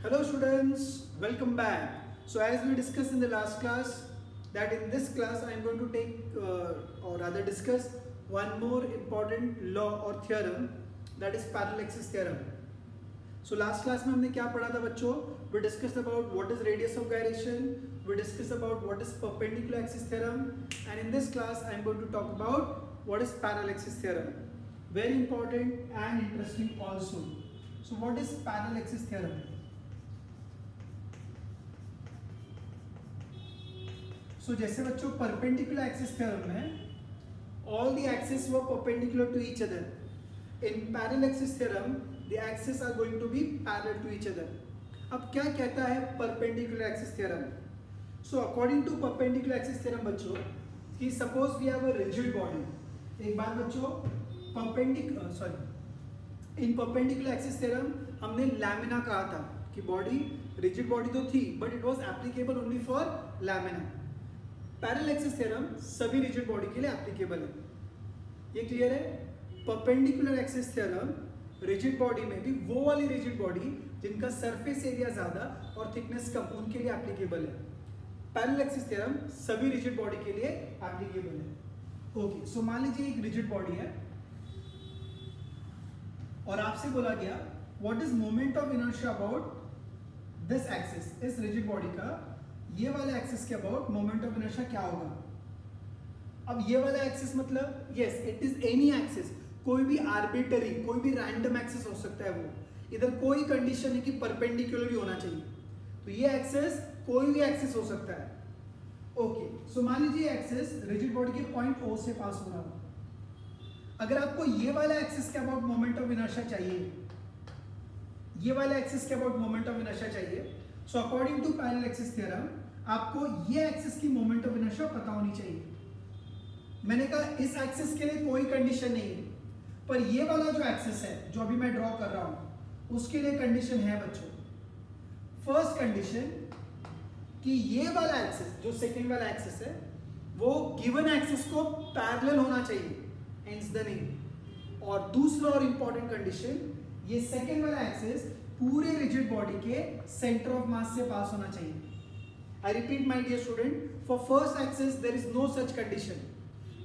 Hello students, welcome back. So as we discussed in the last class, that in this class I am going to take or rather discuss one more important law or theorem, that is parallel axis theorem. So last class में हमने क्या पढ़ा था बच्चों? We discussed about what is radius of gyration, we discussed about what is perpendicular axis theorem, and in this class I am going to talk about what is parallel axis theorem. Very important and interesting also. So what is parallel axis theorem? So जैसे बच्चों perpendicular axis theorem में all the axes were perpendicular to each other. In parallel axis theorem, the axes are going to be parallel to each other. अब क्या कहता है perpendicular axis theorem? So according to perpendicular axis theorem बच्चों, कि suppose we have a rigid body. एक बार बच्चों in perpendicular axis theorem हमने laminar कहा था कि body rigid body तो थी, but it was applicable only for laminar. Parallel axis theorem सभी रिजिड बॉडी के लिए एप्लीकेबल है, ये क्लियर है? Perpendicular axis theorem rigid body में भी वो वाली रिजिड बॉडी जिनका सरफेस एरिया ज्यादा और थिकनेस कम, उनके लिए एप्लीकेबल है. पैरेलल एक्सिस थ्योरम सभी रिजिड बॉडी के लिए एप्लीकेबल है. ओके, सो मान लीजिए एक रिजिड बॉडी है और आपसे बोला गया what is moment of inertia about this axis. इस रिजिड बॉडी का ये वाला एक्सिस के अबाउट मोमेंट ऑफ इनर्शिया क्या होगा? अब ये वाला एक्सिस मतलब yes it is any axis, कोई भी आर्बिट्ररी कोई भी रैंडम एक्सिस हो सकता है. वो इधर कोई कंडीशन है कि परपेंडिकुलर ही होना चाहिए, तो ये एक्सिस कोई भी एक्सिस हो सकता है. ओके, सो मान लीजिए एक्सिस रिजिड बॉडी के पॉइंट O से पास हो रहा हो. अगर आपको ये वाला एक्सिस के अबाउट मोमेंट ऑफ इनर्शिया चाहिए, ये वाला एक्सिस के अबाउट मोमेंट ऑफ इनर्शिया चाहिए, so according to parallel axis theorem आपको ये एक्सिस की मोमेंट ऑफ इनर्शिया पता होनी चाहिए. मैंने कहा इस एक्सिस के लिए कोई कंडीशन नहीं है, पर ये वाला जो एक्सिस है जो अभी मैं ड्रॉ कर रहा हूं उसके लिए कंडीशन है बच्चों. फर्स्ट कंडीशन कि ये वाला एक्सिस जो सेकंड वाला एक्सिस है वो गिवन एक्सिस को पैरेलल होना चाहिए, हेंस द नेम. और दूसरा और इंपॉर्टेंट कंडीशन, ये सेकंड वाला एक्सिस पूरे रिजिड बॉडी के सेंटर ऑफ मास से पास होना चाहिए. I repeat my dear student, for first axis there is no such condition,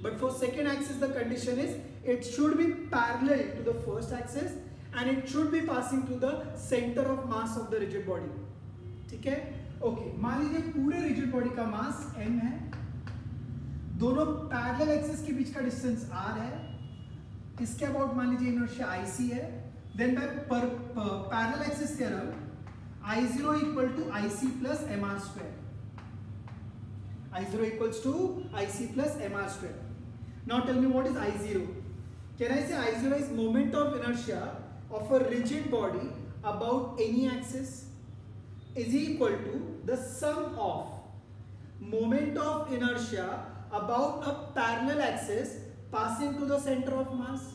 but for second axis the condition is it should be parallel to the first axis and it should be passing to the center of mass of the rigid body. ठीक है? Okay, मान लीजिए पूरे rigid body का मास m है, दोनों parallel axis के बीच का डिस्टेंस r है, इसके अबाउट मान लीजिए इनर्शिया ic है. Then by parallel axis theorem I0 equal to IC plus mr square. I0 equals to IC plus mr square. Now tell me what is I0? Can I say I0 is moment of inertia of a rigid body about any axis is equal to the sum of moment of inertia about a parallel axis passing to the center of mass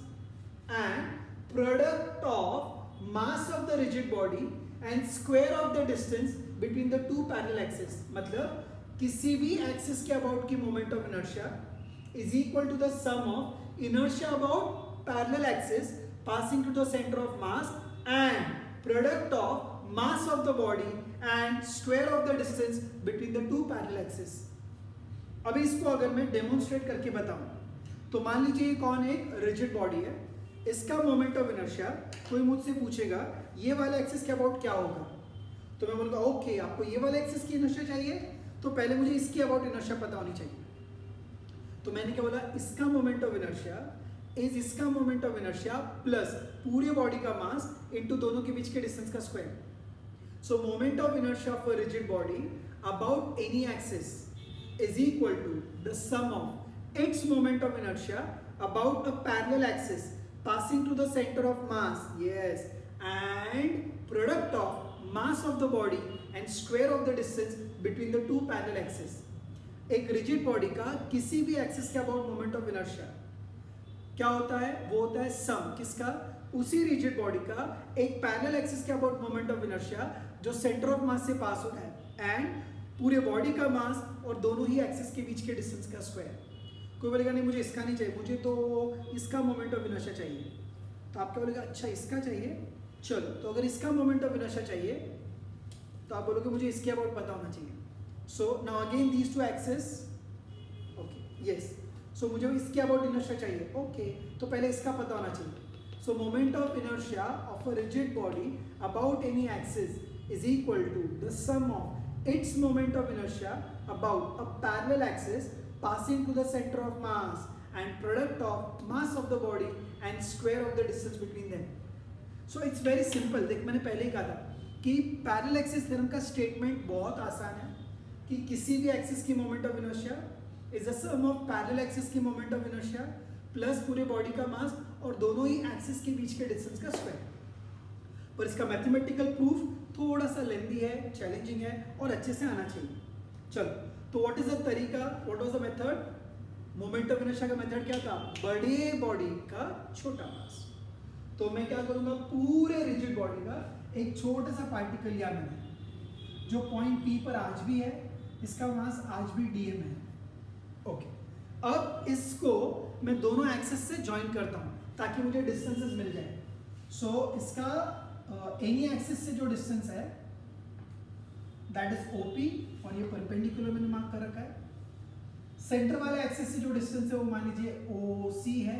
and product of mass of the rigid body and square of the distance between the two parallel axes. मतलब किसी भी axis के about की moment of inertia is equal to the sum of inertia about parallel axis passing to the centre of mass and product of mass of the body and square of the distance between the two parallel axis. अभी इसको अगर मैं demonstrate करके बताऊं तो मान लीजिए ये कौन एक रिजिड बॉडी है, इसका मोमेंट ऑफ इनर्शिया कोई मुझसे पूछेगा ये वाला एक्सिस के अबाउट क्या होगा, तो मैं बोलूँगा ओके आपको ये वाला एक्सिस की इनर्शिया चाहिए तो पहले मुझे इसकी अबाउट इनर्शिया पता होनी चाहिए. तो मैंने क्या बोला, इसका मोमेंट ऑफ इनर्शिया इज इसका मोमेंट ऑफ इनर्शिया प्लस पूरे बॉडी का मास इनटू दोनों के बीच के डिस्टेंस का square. So moment of inertia of a rigid body about any axis is equal to the sum of its moment of inertia about a parallel axis passing to the center of mass, yes, and product of mass of the body and square of the distance between the two parallel axes. एक rigid body का किसी भी axis के about moment of inertia क्या होता है? वो होता है सम किसका? उसी रिजिड बॉडी का एक पैरेलल एक्सिस के अबाउट मोमेंट ऑफ इनर्शिया जो सेंटर ऑफ मास से पास होता है एंड पूरे बॉडी का मास और दोनों ही एक्सिस के बीच के डिस्टेंस का स्क्वायर. कोई बोलेगा नहीं मुझे इसका नहीं चाहिए, मुझे तो इसका मोमेंट ऑफ इनर्शिया चाहिए, तो आप क्या बोलेगा अच्छा इसका चाहिए, चलो तो अगर इसका मोमेंट ऑफ इनर्शिया चाहिए तो आप बोलोगे मुझे इसके अबाउट पता होना चाहिए. So now again these two axes. Okay yes, so मुझे इसके अबाउट इनर्शिया चाहिए. ओके तो पहले इसका पता होना चाहिए. So moment of inertia of a rigid body about any axis is equal to the sum of its moment of inertia about a parallel axis passing to the center of mass and product of mass of the body and square of the distance between them. So it's very simple. देख मैंने पहले ही कहा था कि parallel axis theorem का statement बहुत आसान है कि किसी भी axis की moment of inertia is the sum of parallel axis की moment of inertia प्लस पूरे बॉडी का मास और दोनों ही एक्सिस के बीच के डिस्टेंस का स्क्वायर. पर इसका मैथमेटिकल प्रूफ थोड़ा सा लेंथी है, चैलेंजिंग है और अच्छे से आना चाहिए. चलो तो व्हाट इज द तरीका, what was the method? Moment of inertia का मेथड क्या था? बड़े बॉडी का छोटा मास. तो मैं क्या करूंगा, पूरे रिजिड बॉडी का एक छोटा सा पार्टिकल लिया मैंने जो पॉइंट पी पर आज भी है, इसका मास आज भी डीएम है. ओके अब इसको मैं दोनों एक्सेस से ज्वाइन करता हूं ताकि मुझे डिस्टेंसेस मिल जाए. सो इसका एनी एक्सेस से जो डिस्टेंस है दैट इज ओपी और ये परपेंडिकुलर मैंने मार्क कर रखा है. सेंटर वाले एक्सेस से जो डिस्टेंस है वो मान लीजिए ओसी है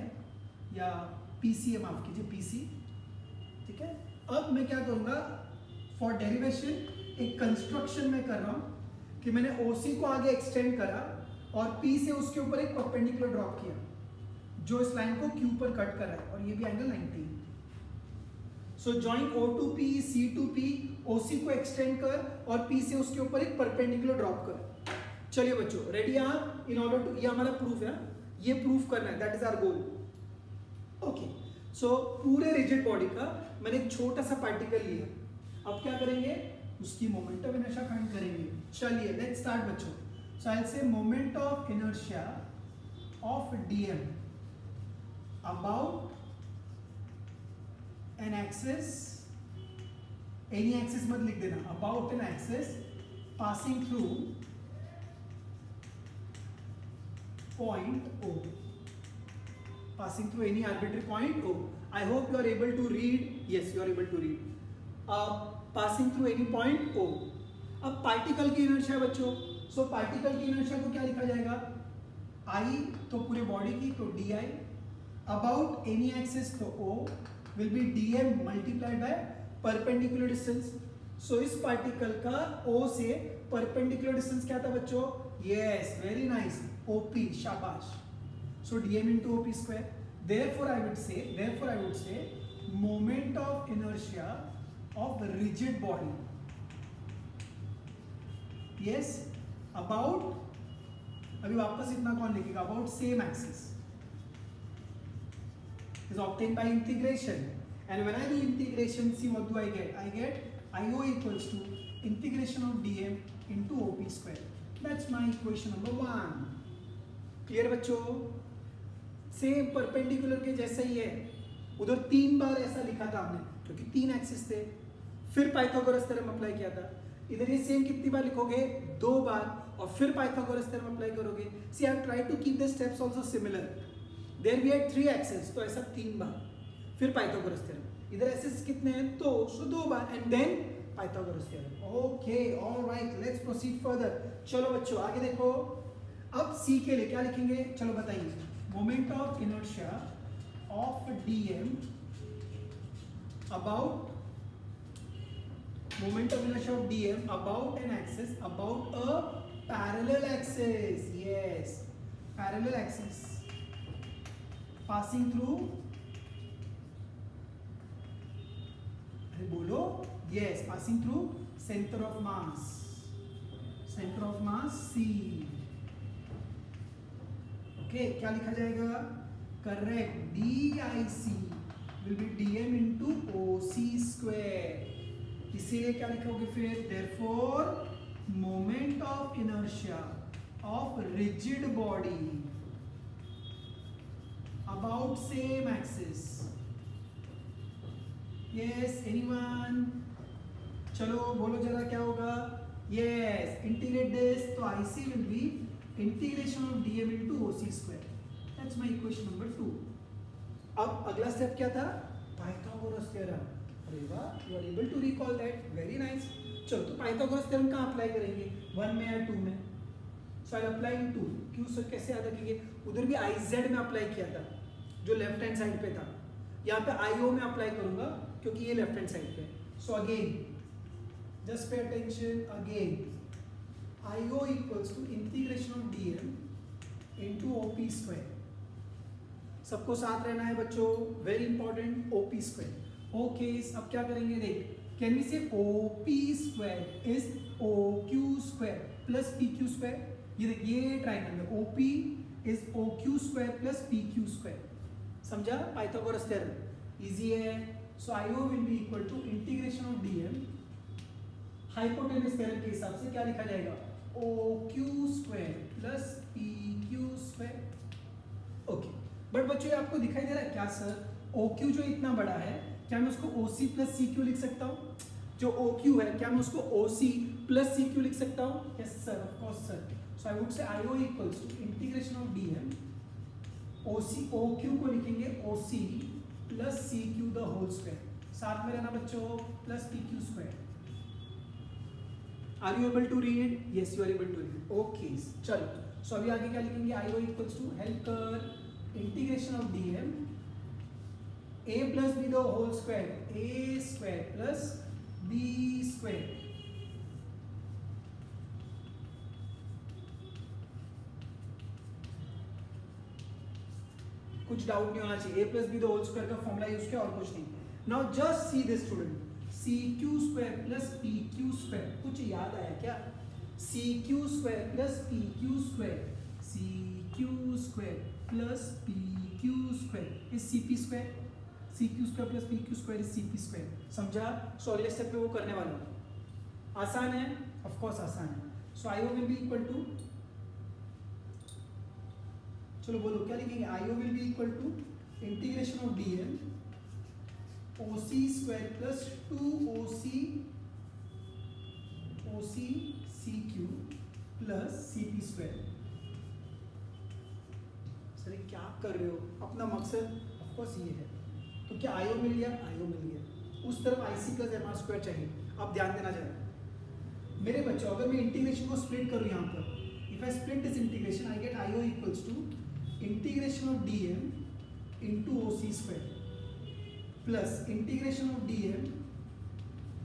या पीसी है, माफ कीजिए पीसी. ठीक है, अब मैं क्या करूंगा, फॉर डेरिवेशन एक कंस्ट्रक्शन में कर रहा हूं कि मैंने ओसी को आगे एक्सटेंड करा और P से उसके ऊपर एक परपेंडिकुलर ड्रॉप किया जो इस लाइन को Q पर कट कर रहा है और ये भी angle 90. So join O to P, C to P, OC को एक्सटेंड कर और P से उसके ऊपर एक परपेंडिकुलर ड्रॉप कर. चलिए बच्चों रेडी आप, इन ऑर्डर टू, ये हमारा प्रूफ है, ये प्रूफ करना है, that is our goal. Okay so पूरे रिजिड बॉडी का मैंने एक छोटा सा पार्टिकल लिया. अब क्या करेंगे, उसकी मोमेंट ऑफ इनर्शिया फाइंड करेंगे. चलिए लेट्स स्टार्ट बच्चों. So I'll say moment of inertia of dm about an axis, any axis मत लिख देना, about an axis passing through point O, passing through any arbitrary point O. I hope you are able to read. Yes, you are able to read. Passing through any point O. अब particle की inertia बच्चों, so particle की inertia को क्या लिखा जाएगा, आई तो पूरे बॉडी की तो d I, about any axis तो O will be d m multiplied by perpendicular distance. So इस पार्टिकल का ओ से परपेंडिकुलर डिस्टेंस क्या था बच्चों? यस वेरी नाइस, ओपी, शाबाश. So dm into OP square. Therefore I would say moment of inertia of rigid body, yes about, अभी वापस इतना कौन लिखेगा, about same axis is obtained by integration, and when I do integration, see what do I get? I get IO equals to integration of dm into OP square. That's my equation number 1. Clear बच्चों? Same perpendicular के जैसा ही है. उधर 3 बार ऐसा लिखा था हमने क्योंकि 3 एक्सिस थे, फिर पाइथागोरस थ्योरम अप्लाई किया था. इधर ये सेम कितनी बार लिखोगे? 2 बार, और फिर पाइथागोरस थ्योरम अप्लाई करोगे. See I have tried to keep the steps also similar. There we had 3 axes, तो ऐसा 3 बार, फिर पाइथागोरस थ्योरम. इधर एक्सेस कितने हैं? 2, सो 2 बार and then Pythagoras theorem. Okay alright, let's proceed further. चलो बच्चों आगे देखो. अब सी के लिए क्या लिखेंगे, चलो बताइए. Moment of inertia of DM about, moment of inertia of dm about an axis, about a parallel axis. Yes, parallel axis passing through, अरे बोलो, yes, passing through center of mass C. Okay, क्या लिखा जाएगा? Correct, DIC will be dm into OC square. इसीलिए क्या लिखोगे फिर? therefore moment of inertia of rigid body about same axis. yes, anyone? चलो बोलो जरा क्या होगा? yes, integrate this, तो IC will be integration of dm into OC square. that's my equation number 2. अब अगला स्टेप क्या था? Pythagoras theorem. You are able to recall that. Very nice. चलो तो पाइथागोरस थ्योरम कहाँ अप्लाई करेंगे, 1 में या 2 में? सो आई अप्लाई इन 2। क्यों सर, कैसे याद रखेंगे? उधर भी IZ में अप्लाई किया था जो लेफ्ट हैंड साइड पे था, यहाँ पे IO में अप्लाई करूंगा क्योंकि ये लेफ्ट हैंड साइड पे। So again just pay attention, again IO equals to integration of dm into OP square. सबको साथ रहना है बच्चों, very important, OP square. Okay, अब क्या करेंगे, देख, can we say OP square is OQ square plus PQ square. ये देख, ये ट्रायंगल में OP is OQ square plus PQ square. समझा पाइथागोरस थ्योरम, इजी है। So IO will be equal to integration of dm, hypotenuse theorem के हिसाब से क्या लिखा जाएगा, OQ square plus PQ square. Okay, but बच्चों ये आपको दिखाई दे रहा है क्या सर, OQ जो इतना बड़ा है, क्या मैं उसको OC प्लस CQ लिख सकता हूँ? जो OQ है, क्या मैं उसको OC प्लस CQ लिख सकता हूँ? Yes sir, of course sir. So I would say IO equals to integration of dm, OQ को लिखेंगे OC plus CQ the whole square, साथ में रहना बच्चों, plus PQ square. Are you able to read? Yes you are able to read. Okay, चलो so अभी आगे क्या लिखेंगे, IO इक्वल्स टू, हेल्प कर, integration of dm a plus b the whole square, a square plus b square. कुछ doubt नहीं होना चाहिए, a plus b the whole square का फॉर्मूला यूज किया और कुछ नहीं। Now just see this student, CQ square plus PQ square, कुछ याद आया क्या? CQ square plus PQ square, CQ square plus PQ square is CP square, CQ square plus PQ square is CP square. समझा? So अगले step पे वो करने वाला हूँ। आसान है, ऑफ कोर्स आसान है। So IO will be equal to, चलो बोलो क्या लिखेंगे, IO will be equal to integration of dm OC square plus 2OC CQ plus CP square. Sir क्या कर रहे हो, अपना मकसद ऑफ कोर्स ये है। तो क्या IO मिल गया? IO मिल गया। उस तरफ IC प्लस MR स्क्वायर चाहिए। अब ध्यान देना चाहिए मेरे बच्चों, अगर मैं इंटीग्रेशन को स्प्लिट करूँ यहाँ पर, if I split this integration I get IO equals to integration of dm into OC square plus integration of dm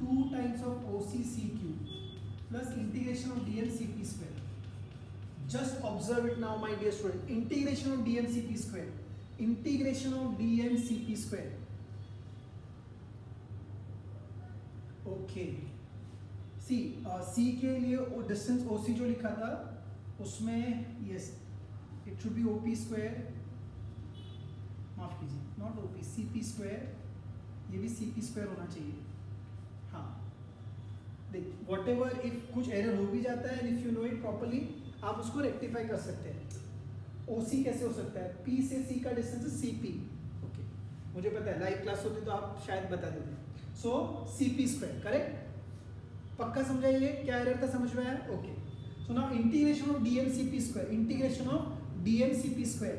2 times of OC CQ plus integration of dm CP square. Just observe it now, my dear student. Integration of dm CP square. Integration of dm CP square. Okay. See, C के लिए distance OC जो लिखा था, उसमें yes, it should be OP square. माफ कीजिए, not OP, CP square. ये भी CP square होना चाहिए। हाँ, देख, whatever if कुछ error हो भी जाता है, and if you know it properly, आप उसको रेक्टिफाई कर सकते हैं। OC कैसे हो सकता है? P से C का डिस्टेंस है CP। ओके, मुझे पता है, लाइव क्लास होती तो आप शायद बता देते। सो CP स्क्वायर, करेक्ट? पक्का समझा? ये क्या एरर था, समझ में आया? Okay, so now integration of dm CP square, integration of dm CP square,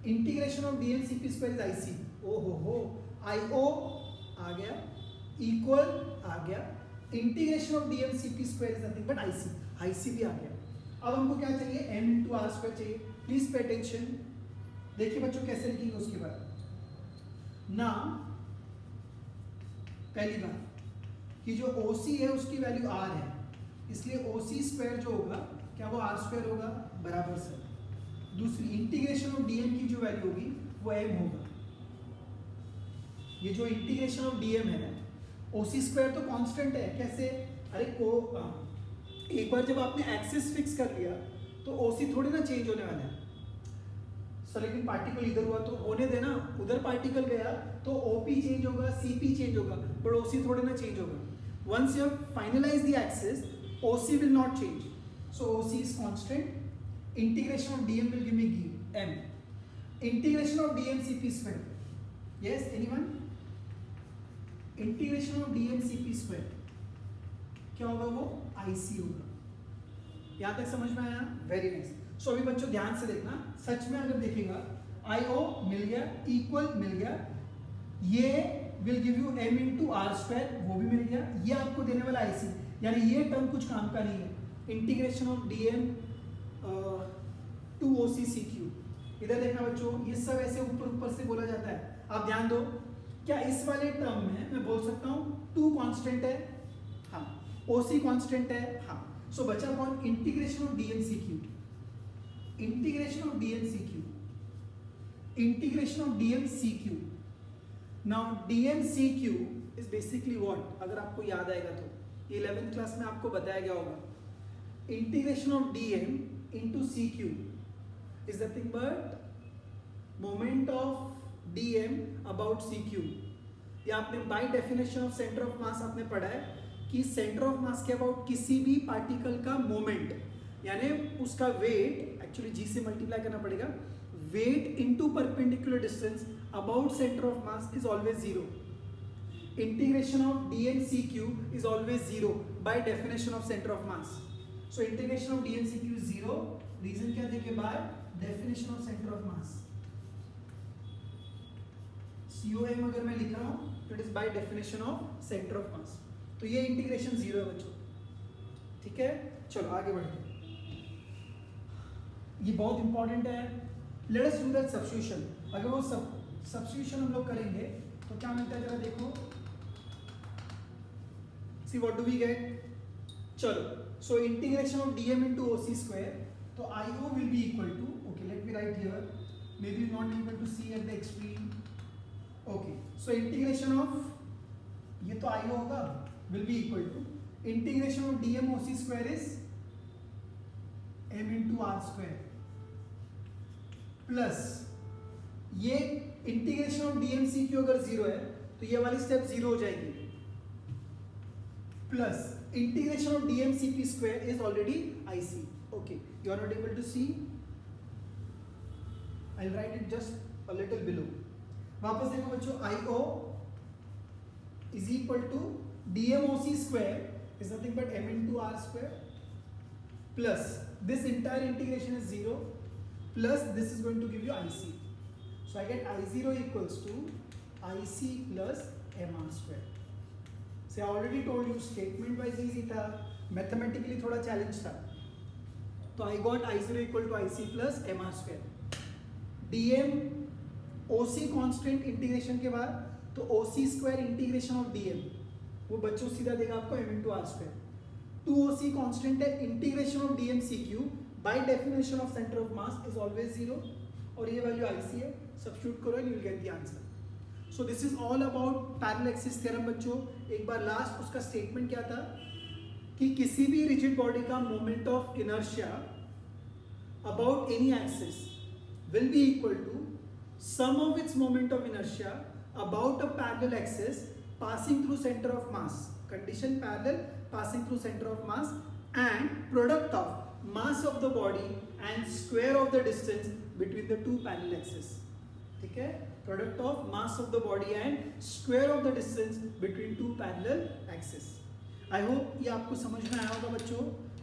integration of dm CP square is IC। ओ हो, IO आ गया, इक्वल आ गया, integration of dm CP square is nothing but IC भी आ गया। अब हमको क्या चाहिए, m into R square चाहिए। प्लीज पे अटेंशन, देखिए बच्चों कैसे लिखेंगे उसके बाद ना। पहली बात कि जो OC है उसकी वैल्यू r है, इसलिए OC स्क्वायर जो होगा क्या वो r स्क्वायर होगा, बराबर से। दूसरी, इंटीग्रेशन ऑफ dm की जो वैल्यू होगी वो m होगा। ये जो इंटीग्रेशन ऑफ dm है, OC स्क्वायर तो कांस्टेंट है, कैसे? अरे को एक बार जब आपने एक्सिस फिक्स कर लिया तो OC थोड़ी ना चेंज होने वाला है। सो लेकिन पार्टिकल इधर हुआ तो होने देना, उधर पार्टिकल गया तो OP चेंज होगा, CP चेंज होगा, बट OC थोड़ी ना चेंज होगा। Once you have finalise the axis, OC will not change, so OC is constant. Integration of dm will give me m, integration of dm CP square, yes anyone? Integration of dm CP square क्या होगा, वो IC होगा। यहां तक समझ में आया? Very nice. सो अभी बच्चों ध्यान से देखना, सच में अगर देखेगा IO मिल गया, इक्वल मिल गया, ये will give you m into R square, वो भी मिल गया। ये आपको देने वाला IC, यानी ये टर्म कुछ काम का नहीं है। Integration of dm two OC CQ, इधर देखना बच्चों, ये सब ऐसे ऊपर ऊपर से बोला जाता है। आप ध्यान दो, क्या इस वाले टर्म में मैं बोल सकता हूँ 2 कांस्टेंट है? हाँ। OC कांस्टेंट है? हाँ। सो बचा कौन? Integration of dm CQ, integration of dm CQ, integration of dm CQ। Now dm CQ is basically what, अगर आपको याद आएगा तो 11th क्लास में आपको बताया गया होगा, integration of dm into CQ is nothing but moment of dm about CQ। या आपने bye definition of centre of मास आपने पढ़ा है कि सेंटर ऑफ मास के अबाउट किसी भी पार्टिकल का मोमेंट, यानी उसका वेट एक्चुअली g से मल्टीप्लाई करना पड़ेगा, weight into perpendicular distance about centre of mass is always zero. Integration of dm CQ is always zero by definition of centre of mass. So integration of dm CQ is zero, reason क्या देंगे? By definition of centre of mass. COM अगर मैं लिख रहा हूं तो it is by definition of centre of mass. तो ये इंटीग्रेशन जीरो है बच्चों, ठीक है। चलो आगे बढ़ते हैं, ये बहुत इंपॉर्टेंट है। Let us do that substitution. अगर वो सब्स्टिट्यूशन हम लोग करेंगे तो क्या मिलता है, जरा देखो। See what do we get? चलो, so integration of dm into OC square, तो IO will be equal to, okay let me write here, maybe you not able to see at the extreme, okay, so integration of, ये तो IO होगा, will be equal to integration of dm OC square is m into r square plus ये integration of dm CQ अगर zero है तो ये वाली step zero हो जाएगी, plus integration of dm CP square is already IC. Okay, you are not able to see, I'll write it just a little below. वापस देखो बच्चों, IO is equal to dm OC square is nothing but m into r square plus this entire integration is 0 plus this is going to give you IC. So I get I0 equals to IC plus mr square. So I already told you statement wise easy था, mathematically थोड़ा challenge था। तो I got I0 equal to IC plus mr square। dm OC constant integration के बाद तो OC square integration of dm, वो बच्चों सीधा देगा आपको m into r square। 2OC constant है, integration of dm CQ by definition of center of mass is always zero, और ये वैल्यू IC है, सब्स्टिट्यूट करो and you will get the answer। So this is all about parallel axis theorem बच्चों। एक बार last उसका statement क्या था कि किसी भी रिजिड बॉडी का moment of inertia about any axis will be equal to sum of its moment of inertia about a parallel axis passing through centre of mass, condition parallel passing through centre of mass, and product of mass of the body and square of the distance between the two parallel axis. ठीक है, product of mass of the body and square of the distance between two parallel axis. I hope ये आपको समझ में आया होगा बच्चों।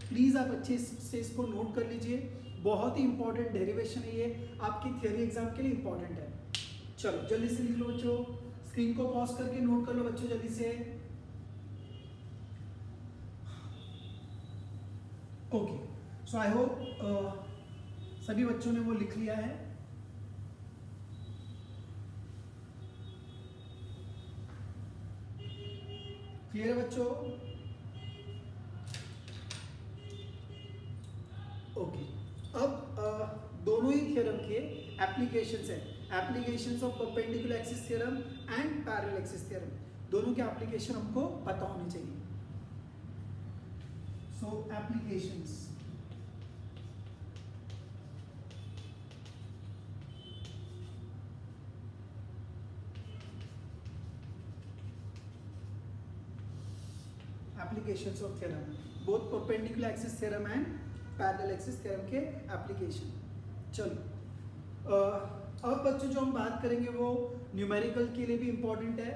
Please आप अच्छे से इसको नोट कर लीजिए, बहुत ही इंपॉर्टेंट डेरिवेशन है ये, आपकी थियोरी एग्जाम के लिए इंपॉर्टेंट है। चलो जल्दी से लिख लो बच्चों, स्क्रीन को पॉज करके नोट कर लो बच्चों जल्दी से। ओके, सो आई होप सभी बच्चों ने वो लिख लिया है। क्लियर है बच्चों? ओके, अब दोनों ही थ्योरम के एप्लीकेशंस है, applications of perpendicular axis theorem and parallel axis theorem, दोनों के एप्लीकेशन हमको पता होने चाहिए। So applications, applications of theorem, both perpendicular axis theorem and parallel axis theorem के एप्लीकेशन। चलो अब बच्चों जो हम बात करेंगे वो न्यूमेरिकल के लिए भी इंपॉर्टेंट है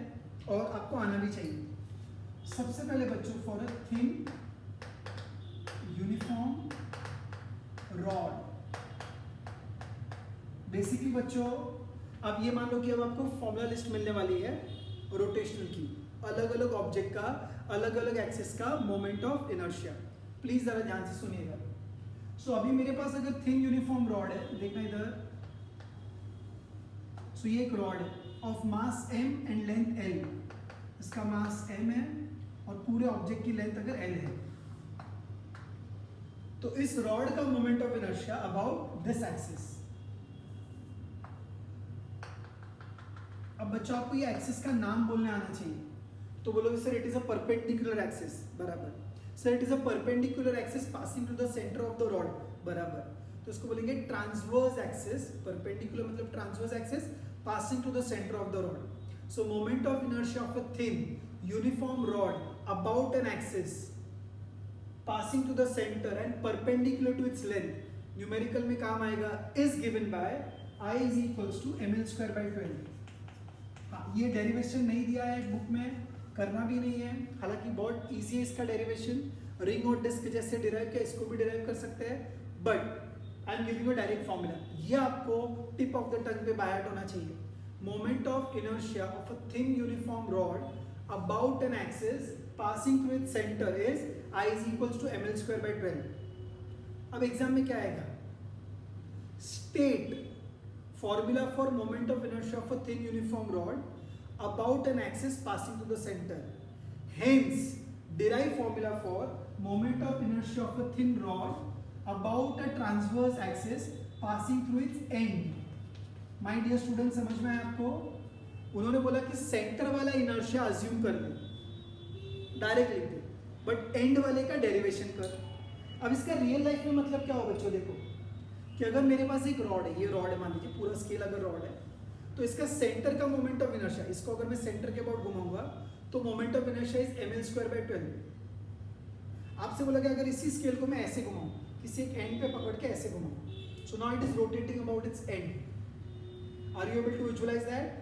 और आपको आना भी चाहिए। सबसे पहले बच्चों, for a thin uniform rod, basically बच्चों अब ये मान लो कि अब आपको फॉर्मूला लिस्ट मिलने वाली है। रोटेशनल की, अलग अलग ऑब्जेक्ट का अलग अलग एक्सिस का मोमेंट ऑफ इनर्शिया। प्लीज जरा ध्यान से सुनिएगा। सो अभी मेरे पास अगर थिन यूनिफॉर्म रॉड है, देखना इधर, सो ये एक रॉड है of mass m and length l, इसका मास m है और पूरे ऑब्जेक्ट की लेंथ अगर l है, तो इस रॉड का moment of inertia about this axis. अब बच्चों आपको ये एक्सिस का नाम बोलने आना चाहिए, तो बोलोगे sir it is a perpendicular axis, बराबर। Sir it is a perpendicular axis passing to the centre of the rod, बराबर। तो इसको बोलेंगे ट्रांसवर्स एक्सिस, परपेंडिकुलर मतलब transverse axis passing to the centre of the rod. So moment of inertia of a thin uniform rod about an axis passing to the center and perpendicular to its length, numerical में काम आएगा, is given by I is equals to ml square by 12। हाँ, ये derivation नहीं दिया है book में, करना भी नहीं है, हालांकि बहुत इजी है इसका डेरिवेशन, रिंग और डिस्क जैसे डिराइव किया इसको भी डिराइव कर सकते हैं, but I am giving a direct formula, ये आपको टिप ऑफ द टंग पे बाय हार्ट होना चाहिए। Moment of inertia of a thin uniform rod about an axis passing through its center is I is equals to ml square by 12। अब exam में क्या आएगा, state formula for moment of inertia of a thin uniform rod about an axis passing to the centre, hence derive formula for moment of inertia of a thin rod about a transverse axis passing through its end। my dear students, समझ में आया आपको? उन्होंने बोला कि centre वाला inertia assume कर ले, डायरेक्ट लिख दे, बट एंड वाले का डेरिवेशन कर। अब इसका रियल लाइफ में मतलब क्या हो बच्चों, देखो कि अगर मेरे पास एक रॉड है, ये रॉड है, मान लीजिए पूरा स्केल अगर रॉड है, तो इसका सेंटर का मोमेंट ऑफ इनर्शिया, इसको अगर मैं सेंटर के अबाउट घुमाऊंगा तो moment of inertia is ml square by 12। आपसे बोला कि अगर इसी स्केल को मैं ऐसे घुमाऊं, किसी एक एंड पे पकड़ के ऐसे घुमाऊं, so now it is rotating about its end. Are you able to visualise that?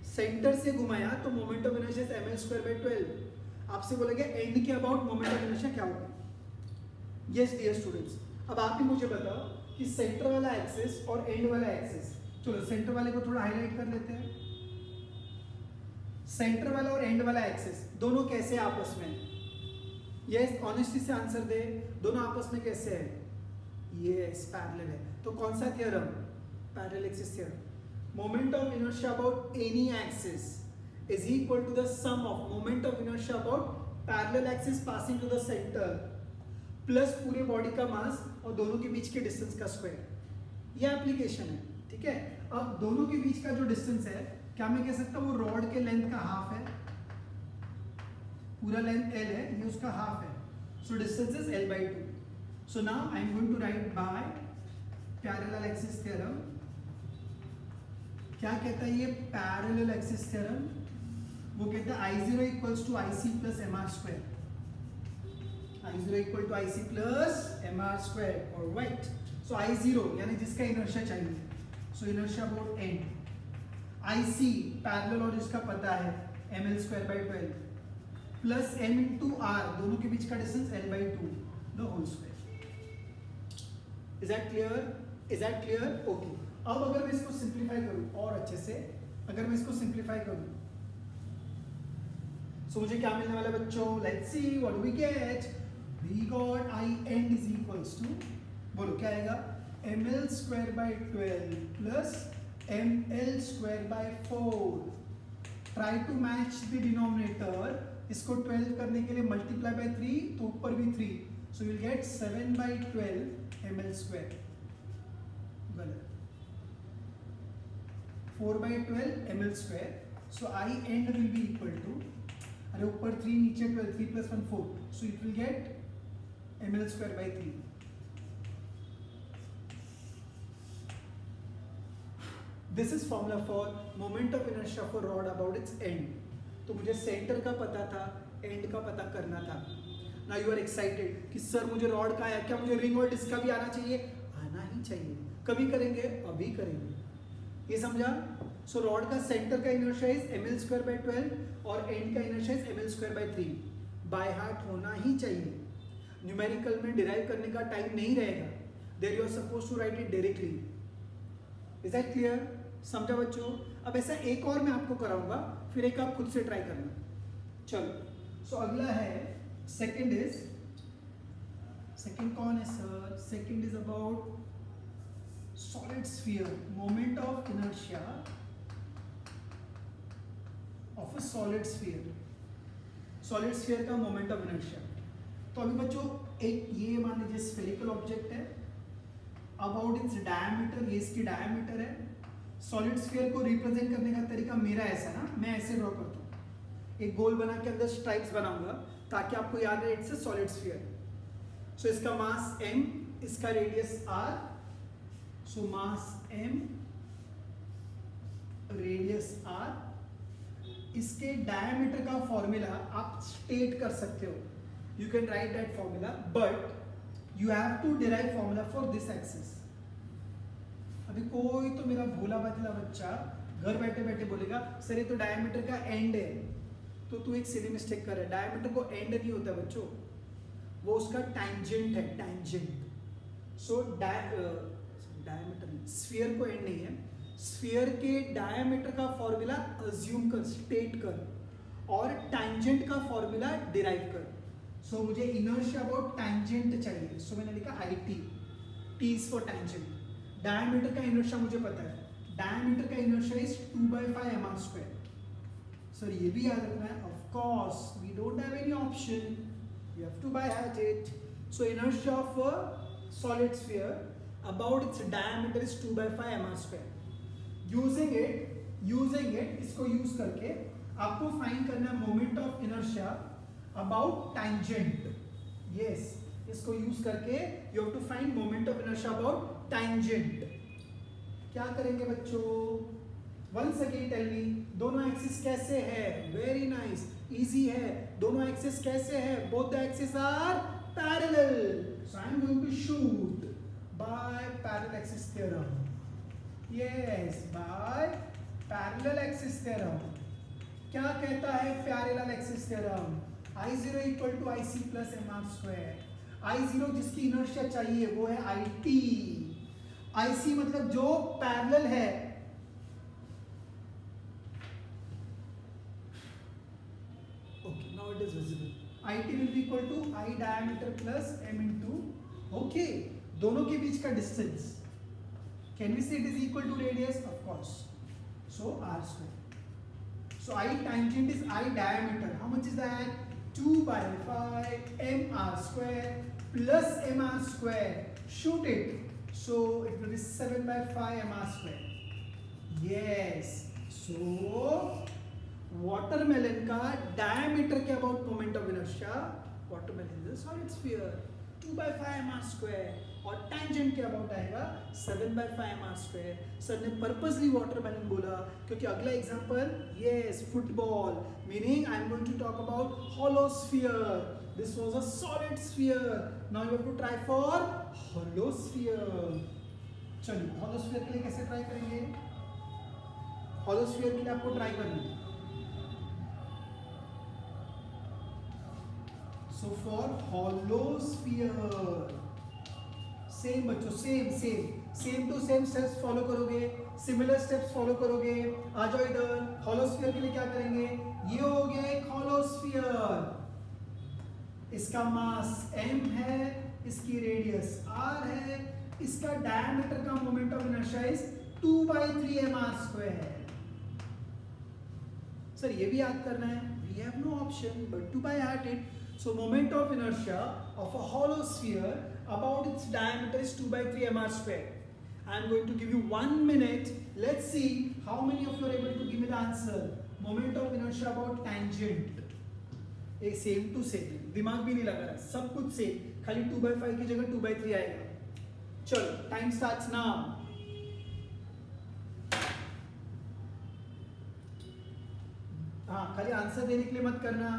Centre से घुमाया तो moment of inertia is ml square by 12। आपसे बोला गया एंड के अबाउट मोमेंट ऑफ इनर्शिया क्या होगा? यस डियर स्टूडेंट्स, अब आप ही मुझे बताओ कि सेंटर वाला एक्सिस और एंड वाला एक्सिस, चलो सेंटर वाले को थोड़ा हाईलाइट कर लेते हैं। सेंटर वाला और एंड वाला एक्सिस दोनों कैसे आपस में? यस, ऑनेस्टी से आंसर दे, दोनों आपस में कैसे है? यस, पैरेलल है। तो कौन सा theorem? Parallel axis theorem. Moment of inertia about any axis is equal to the sum of moment of inertia about parallel axis passing to the center plus पूरे बॉडी का मास और दोनों के बीच के डिस्टेंस का स्क्वायर। ये एप्लीकेशन है, ठीक है। अब दोनों के बीच का जो डिस्टेंस है, क्या मैं कह सकता हूँ वो रॉड के लेंथ का हाफ है, पूरा लेंथ l है, ये उसका हाफ है, so distance is l by 2। So now I am going to write by parallel axis theorem. क्या कहता है ये पैरेलल एक्सिस थ्योरम? वो कहता है I0 equals to IC plus mr square, I0 equal to IC plus mr square, alright. So I0 यानी जिसका inertia चाहिए, so inertia about end, IC parallel और जिसका पता है ml square by 12 plus m into r, दोनों के बीच का distance l by 2 the whole square. Is that clear? Is that clear? Okay. अब अगर मैं इसको सिंप्लीफाई करूं और अच्छे से, अगर मैं इसको सिंप्लीफाई करूं तो मुझे क्या मिलने वाला है बच्चों? Let's see what do we get. We got I end is equals to, बोलो क्या आएगा? ml square by 12 plus ml square by 4। Try to match the denominator, इसको 12 करने के लिए मल्टीप्लाई बाय 3, तो ऊपर भी 3, so will get 7 by 12 ml square. गलत, 4 by 12 ml square, so I end will be equal to, अरे ऊपर 3 नीचे 12, 3 plus 1 4, so it will get ml square by 3। This is formula for moment of inertia of a rod about its end। तो मुझे centre का पता था, and का पता करना था। Now you are excited कि सर मुझे रॉड का आया, क्या मुझे रिंग और डिस्क का भी आना चाहिए? आना ही चाहिए। कभी करेंगे? अभी करेंगे। ये समझा? सो रॉड का सेंटर का inertia is ml square by 12 और एंड का inertia is ml square bye 3। By heart होना ही चाहिए, न्यूमेरिकल में डिराइव करने का टाइम नहीं रहेगा, there you are supposed to write it directly. Is that clear? समझा बच्चों? अब ऐसा एक और मैं आपको कराऊंगा, फिर एक आप खुद से ट्राई करना। चलो, सो अगला है सेकंड कौन है sir? Second is about solid sphere, moment of inertia of a solid sphere. Solid sphere का मोमेंट ऑफ इनर्शिया। तो अभी बच्चों एक ये मान लीजिए स्फेरिकल ऑब्जेक्ट है, अबाउट इट्स डायमीटर, ये इसकी डायमीटर है। सॉलिड स्फीयर को रिप्रेजेंट करने का तरीका मेरा ऐसा ना, मैं ऐसे ड्रॉ करता हूँ, एक गोल बना के अंदर स्ट्राइप्स बनाऊंगा ताकि आपको याद रहे it's a solid sphere. So इसका मास m, इसका radius r, so mass m, radius r, इसके डायमीटर का फॉर्मूला आप स्टेट कर सकते हो, you can write that formula, but you have to derive formula for this axis. अभी कोई तो मेरा भोला भाला बच्चा घर बैठे बैठे बोलेगा सर ये तो डायमीटर का एंड है, तो तू एक सिली मिस्टेक कर रहा है। डायमीटर को एंड नहीं होता बच्चों, वो उसका टैंजेंट है, टैंजेंट। सो डायमीटर, स्फीयर को एंड नहीं है, स्फीयर के डायमीटर का फॉर्मूला अज्यूम कर, स्टेट कर, और टैंजेंट का फॉर्मूला डिराइव कर। सो मुझे इनर्शिया अबाउट टैंजेंट चाहिए, सो मैंने लिखा IT, T is for tangent. Diameter का इनर्शिया मुझे पता है, डायमीटर का इनर्शिया इज 2/5 mr²। सर ये भी याद रखना है, of course we don't have any option, you have to by heart it. So inertia of a solid sphere about its diameter is 2/5 mr²। using it इसको use करके आपको find करना है moment of inertia about tangent. Yes, इसको use करके you have to find moment of inertia about tangent. क्या करेंगे बच्चों? वंस अगेन टेल मी, दोनों एक्सिस कैसे है? वेरी नाइस, इजी है। दोनों एक्सिस कैसे है? Both the axis are parallel, so I am going to shoot by parallel axis theorem. Yes, by parallel axis theorem. क्या कहता है parallel axis theorem? I0 equal to IC plus mr²। I0 जिसकी inertia चाहिए वो है IT, IC मतलब जो parallel है। Okay, now it is visible. IT will be equal to I diameter plus m into, okay, दोनों के बीच का distance, can we say it is equal to radius? Of course, so r²। so I tangent is I diameter, how much is that? 2/5 mr² plus mr², shoot it, so it will be 7/5 mr²। yes, so watermelon का diameter के about moment of inertia, watermelon is solid sphere, 2/5 mr², और tangent के about आएगा 7/5 mr²। Sir ने purposely watermelon बोला क्योंकि अगला example, yes, football, meaning I am going to talk about hollow sphere. This was a solid sphere, now you have to try for hollow sphere. चलिए hollow sphere के लिए कैसे try करेंगे? Hollow sphere के लिए आपको ट्राई करना है, so for hollow sphere, same बच्चों, same to same steps follow करोगे, सिमिलर स्टेप्स फॉलो करोगे। आ जाओ इधर, हॉलो स्फीयर के लिए क्या करेंगे? ये हो गया एक हॉलो स्फीयर, इसका मास m है, इसकी रेडियस r है, इसका डायमीटर का moment of inertia is 2/3 mr²। Sir ये भी याद करना है, we have no option but to by heart it। So moment of inertia of a hollow sphere about its diameter is 2/3 mr²। I am going to give you 1 minute. Let's see how many of you are able to give me the answer. Moment of inertia about tangent. ये same to same, दिमाग भी नहीं लगा रहा, सब कुछ same, खाली 2/5 की जगह 2/3 आएगा। चलो टाइम स्टार्ट्स नाउ। हाँ, खाली आंसर देने के लिए मत करना,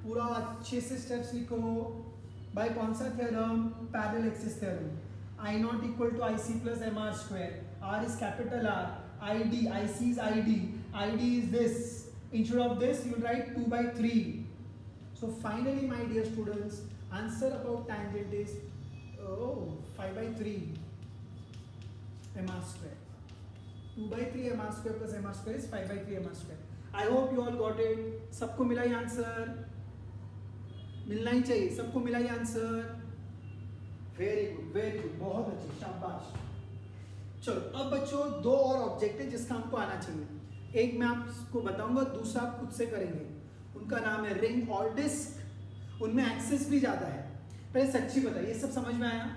पूरा अच्छे से स्टेप्स लिखो। बाय कौन सा theorem? Parallel axis theorem. I0 equal to IC plus mr², R is capital R, ID, IC is ID is this, instead of this you will write 2/3। so finally my dear students, answer about tangent is 5/3 mr²। 2/3 mr² plus mr² is 5/3 mr². I hope you all got it. सबको मिला ये answer? मिलना ही चाहिए, सबको मिला ये answer? Very good, बहुत अच्छे, शाबाश। चलो अब बच्चों दो और ऑब्जेक्ट है जिसका हमको आना चाहिए। एक मैं आपको बताऊंगा, दूसरा आप खुद से करेंगे। उनका नाम है रिंग और डिस्क। उनमें एक्सेस भी ज्यादा है। पहले सच्ची बताइए, ये सब समझ में आया?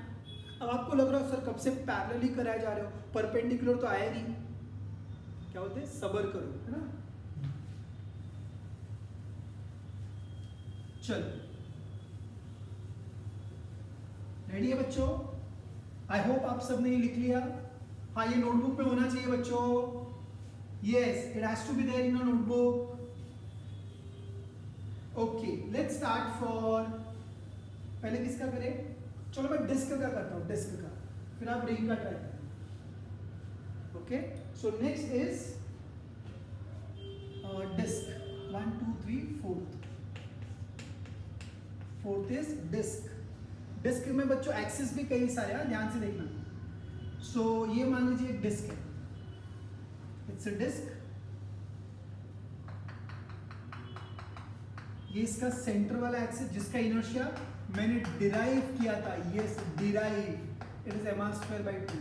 अब आपको लग रहा है सर कब से पैरेलल ही कराए जा रहे हो, परपेंडिकुलर तो आया नहीं। क्या बोलते हैं, सबर करो, है ना। चलो रेडी है बच्चों? आई होप आप सबने ये लिख लिया। हाँ, ये नोटबुक में होना चाहिए बच्चों। Yes, it has to be there in a notebook. Okay, let's start for, पहले किसका करें? चलो मैं डिस्क का करता हूँ, डिस्क का, फिर आप रिंग का ट्राई करें। Okay, so next is disc. 1 2 3 fourth is disc. Disc में बच्चों एक्सिस भी कई सारे हैं, ध्यान से देखना। सो ये मान लीजिए एक डिस्क है, इट्स अ डिस्क। ये इसका सेंटर वाला एक्सिस जिसका इनर्शिया मैंने डिराइव किया था, yes derive, it is mr²/2।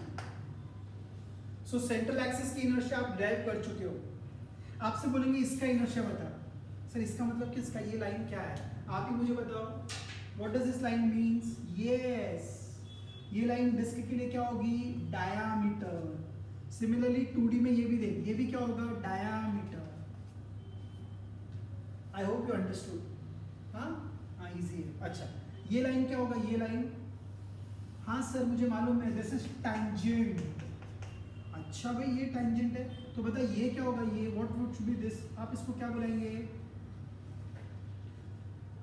So central axis की इनर्शिया आप डिराइव कर चुके हो। आपसे बोलेंगे इसका इनर्शिया बता। सर इसका मतलब किसका, ये लाइन क्या है, आप ही मुझे बताओ। What does this line means? Yes, ये लाइन डिस्क के लिए क्या होगी? डायामीटर। सिमिलरली 2D में ये भी देख, ये भी क्या होगा? Diameter. I hope you understood. हाँ इजी है। अच्छा, ये लाइन क्या होगा? ये लाइन, हाँ सर मुझे मालूम है, दिस इज टैंजेंट। अच्छा भाई ये टैंजेंट है, तो बता ये क्या होगा? ये what would should be this, आप इसको क्या बुलाएंगे?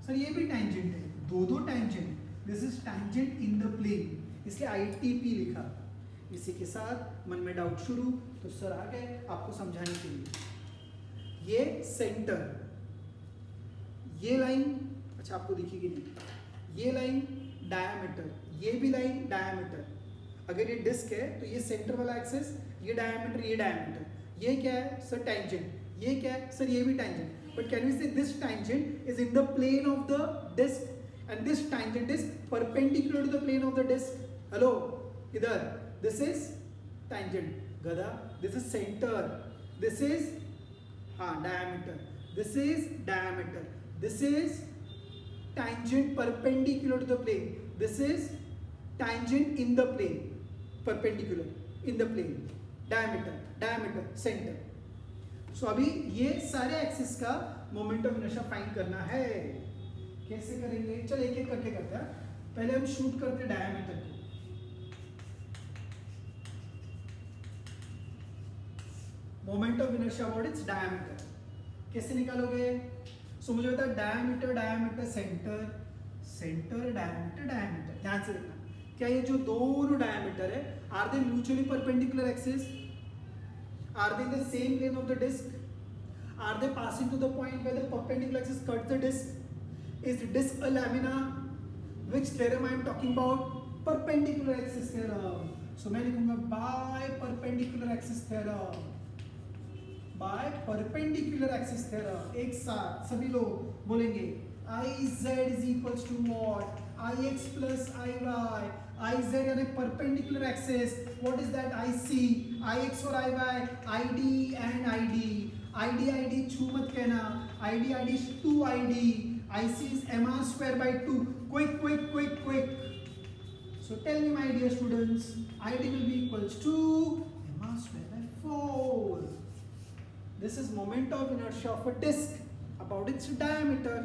सर ये भी टैंजेंट है, दो tangent, this is tangent in the plane, इसलिए ITP लिखा। इसी के साथ मन में डाउट शुरू, तो सर आ गए आपको समझाने के लिए। ये सेंटर, ये लाइन, अच्छा आपको दिखेगी नहीं, ये लाइन डायामीटर, ये भी लाइन डायामीटर। अगर ये डिस्क है तो ये सेंटर वाला एक्सिस, ये डायामीटर, ये डायामीटर। ये क्या है सर? टैंजेंट। ये क्या है सर? ये भी tangent. But can we say this tangent is in the plane of the disc and this tangent is perpendicular to the plane of the disc? Hello, idhar, this is tangent, gada, this is center, this is diameter, this is diameter, this is tangent perpendicular to the plane, this is tangent in the plane, perpendicular in the plane, diameter, center. सो अभी ये सारे axis का moment of inertia find करना है। कैसे करेंगे? चलो एक एक करके करते हैं। पहले हम शूट करते हैं डायमीटर को। Moment of inertia about its diameter. कैसे निकालोगे? सो मुझे बता, डायमीटर सेंटर, डायमीटर। ध्यान से देखना, क्या ये जो दोनों डायमीटर है, are they mutually perpendicular axis? Are they in the same plane of the disc? Are they passing to the point where the perpendicular axis cuts the disc? Is the disc a lamina? Which theorem I am talking about? Perpendicular axis theorem. So मैं लिखूंगा by perpendicular axis theorem. By perpendicular axis theorem. एक साथ सभी लोग बोलेंगे IZ is equals to what? IX plus IY. IZ यानी perpendicular axis. What is that? IC. IX और IY. ID and ID. ID छू मत कहना. ID is 2ID. IC is mr²/2. Quick. So tell me my dear students, ID will be equals to mr²/4. This is moment of inertia of a disc about its diameter.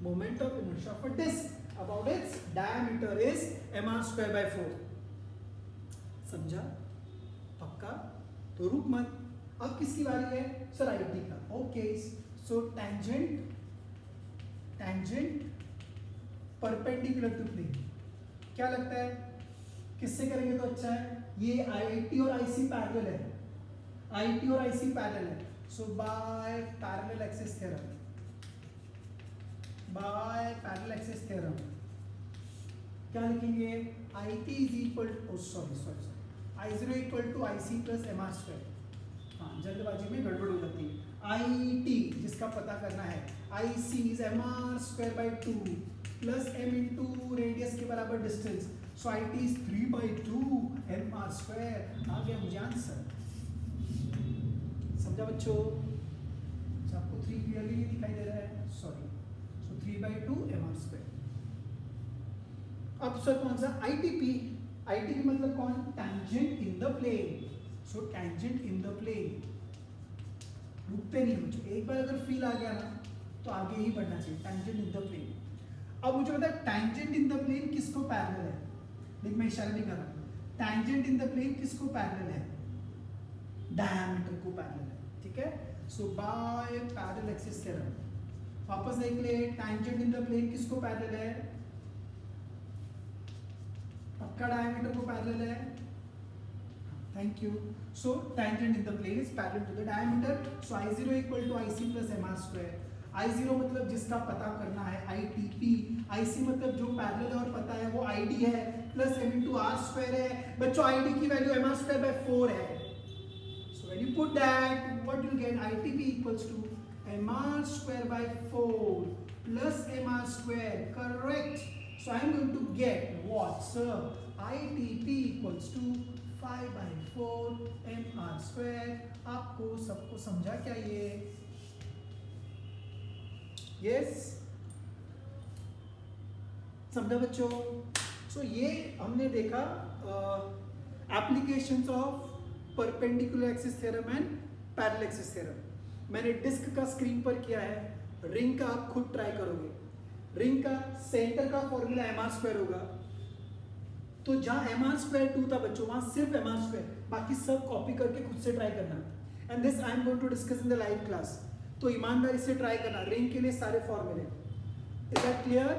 Moment of inertia of a disc about its diameter is mr²/4. समझा? पक्का? तो रुक मत। अब किसकी बारी है? Sir IT का। Okay, so tangent perpendicular to plane. क्या लगता है किससे करेंगे तो अच्छा है? ये IT और IC पैरेलल है, IT और IC पैरेलल है। So by parallel axis theorem, क्या लिखेंगे? IT is equal to I0 equal to IC plus mr²। हाँ, जल्दबाजी में गड़बड़ हो जाती है। आई टी जिसका पता करना है, I C is M R square by 2 plus M into radius के बराबर distance, so I T is 3/2 M R square. आ गया मुझे आंसर। समझा बच्चों? आपको 3 क्लियरली नहीं दिखाई दे रहा है, sorry. So 3/2 M R square. अब सर कौन सा? आईटीपी। आईटीपी मतलब कौन? Tangent in the plane. So tangent in the plane, रुकते नहीं बच्चों, एक बार अगर फील आ गया ना तो आगे ही बढ़ना चाहिए। Tangent in the plane. अब मुझे पता है टैंजेंट इन द प्लेन किसको पैरेलल है। देख मैं इशारा नहीं कर रहा, टैंजेंट इन द प्लेन किसको पैरेलल है? डायमीटर को पैरेलल है, ठीक है। So by parallel axis theorem वापस देख ले, टैंजेंट इन द प्लेन किसको पैरेलल है? पक्का डायमीटर को पैरेलल है। Thank you. So tangent in the plane is parallel to the diameter. So I0 equal to IC plus MR square. I0 मतलब जिसका पता करना है, ITP। IC मतलब जो पैरेलल और पता है वो ID है, plus M into R square है। बच्चों ID की वैल्यू MR स्क्वायर बाय 4 है। So when you put that, what you get? ITP equals to MR square by 4 plus MR square, correct. So I am going to get what, sir? ITP equals to 5/4 MR square। आपको सबको समझा क्या ये? Yes? समझा बच्चों? So ये हमने देखा applications of perpendicular axis theorem and parallel axis theorem। मैंने डिस्क का स्क्रीन पर किया है, रिंग का आप खुद ट्राई करोगे। रिंग का सेंटर का फॉर्मूला एम आर स्क्वायर होगा, तो जहां एम आर स्क्वायर 2 था बच्चों वहां सिर्फ एम आर स्क्वायर, बाकी सब कॉपी करके खुद से ट्राई करना। And this I am going to discuss in the live class, तो ईमानदारी से ट्राई करना। रिंग के लिए सारे फॉर्मूले। Is that clear?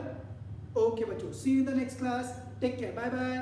ओके बच्चों, see you in the next class, take care, bye bye.